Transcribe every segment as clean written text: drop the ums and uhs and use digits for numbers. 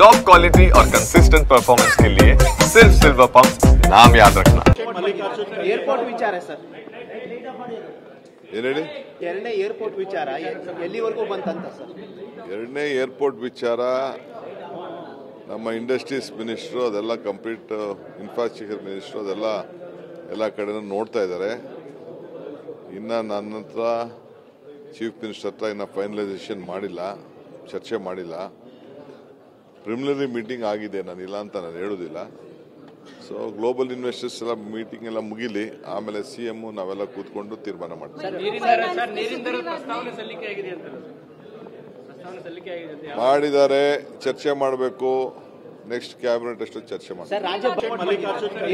Top quality और consistent performance के लिए सिर्फ सिल्वर पंप नाम याद रखना। ಏರ್ಪೋರ್ಟ್ ವಿಚಾರ ಸರ್, ಏನು ಹೇಳಿ? ಎರಡನೇ ಏರ್ಪೋರ್ಟ್ ವಿಚಾರ ಎಲ್ಲಿವರೆಗೂ ಬಂತಂತ ಸರ್? ಎರಡನೇ ಏರ್ಪೋರ್ಟ್ ವಿಚಾರ ನಮ್ಮ ಇಂಡಸ್ಟ್ರೀಸ್ ಮಿನಿಸ್ಟ್ರು ಅದೆಲ್ಲ ಕಂಪ್ಲೀಟ್ ಇನ್ಫ್ರಾಸ್ಟ್ರಕ್ಚರ್ ಮಿನಿಸ್ಟ್ರು ಅದೆಲ್ಲ ಕಡೆನೂ ನೋಡ್ತಾ ಇದ್ದಾರೆ. ಇನ್ನು ನನ್ನ ಹತ್ರ ಚೀಫ್ ಮಿನಿಸ್ಟರ್ ಹತ್ರ ಇನ್ನು ಫೈನಲೈಸೇಷನ್ ಮಾಡಿಲ್ಲ, ಚರ್ಚೆ ಮಾಡಿಲ್ಲ. ಪ್ರಿಲಿಮಿನರಿ ಮೀಟಿಂಗ್ ಆಗಿದೆ, ನಾನು ಇಲ್ಲ ಅಂತ ನಾನು ಹೇಳೋದಿಲ್ಲ. ಸೊ ಗ್ಲೋಬಲ್ ಇನ್ವೆಸ್ಟರ್ಸ್ ಎಲ್ಲ ಮೀಟಿಂಗ್ ಎಲ್ಲ ಮುಗಿಲಿ, ಆಮೇಲೆ CM ನಾವೆಲ್ಲ ಕೂತ್ಕೊಂಡು ತೀರ್ಮಾನ ಮಾಡ್ತೀವಿ. ಮಾಡಿದ್ದಾರೆ, ಚರ್ಚೆ ಮಾಡಬೇಕು. ನೆಕ್ಸ್ಟ್ ಕ್ಯಾಬಿನೆಟ್ ಅಷ್ಟು ಚರ್ಚೆ ಮಾಡ್ತೀವಿ.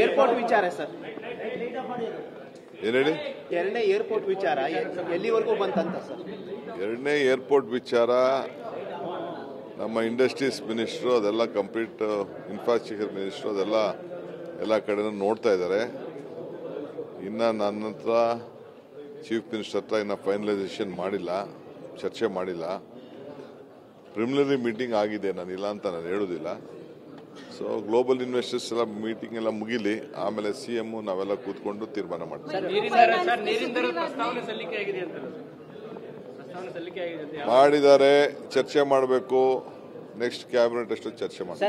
ಏರ್ಪೋರ್ಟ್ ವಿಚಾರ ಸರ್, ಏನು ಹೇಳಿ? ಎರಡನೇ ಏರ್ಪೋರ್ಟ್ ವಿಚಾರ ಎಲ್ಲಿವರೆಗೂ ಬಂತಂತ ಸರ್? ಎರಡನೇ ಏರ್ಪೋರ್ಟ್ ವಿಚಾರ ನಮ್ಮ ಇಂಡಸ್ಟ್ರೀಸ್ ಮಿನಿಸ್ಟ್ರು ಅದೆಲ್ಲ ಕಂಪ್ಲೀಟ್ ಇನ್ಫ್ರಾಸ್ಟ್ರಕ್ಚರ್ ಮಿನಿಸ್ಟ್ರು ಅದೆಲ್ಲ ಕಡೆನೂ ನೋಡ್ತಾ ಇದ್ದಾರೆ. ಇನ್ನು ನನ್ನ ಹತ್ರ ಚೀಫ್ ಮಿನಿಸ್ಟರ್ ಹತ್ರ ಇನ್ನು ಫೈನಲೈಸೇಷನ್ ಮಾಡಿಲ್ಲ, ಚರ್ಚೆ ಮಾಡಿಲ್ಲ. ಪ್ರಿಲಿಮಿನರಿ ಮೀಟಿಂಗ್ ಆಗಿದೆ, ನಾನು ಇಲ್ಲ ಅಂತ ನಾನು ಹೇಳೋದಿಲ್ಲ. ಸೊ ಗ್ಲೋಬಲ್ ಇನ್ವೆಸ್ಟರ್ಸ್ ಎಲ್ಲ ಮೀಟಿಂಗ್ ಎಲ್ಲ ಮುಗಿಲಿ, ಆಮೇಲೆ CM ನಾವೆಲ್ಲ ಕೂತ್ಕೊಂಡು ತೀರ್ಮಾನ ಮಾಡ್ತೀವಿ. ಮಾಡಿದ್ದಾರೆ, ಚರ್ಚೆ ಮಾಡಬೇಕು. ನೆಕ್ಸ್ಟ್ ಕ್ಯಾಬಿನೆಟ್ ಅಷ್ಟು ಚರ್ಚೆ ಮಾಡ್ತೀವಿ.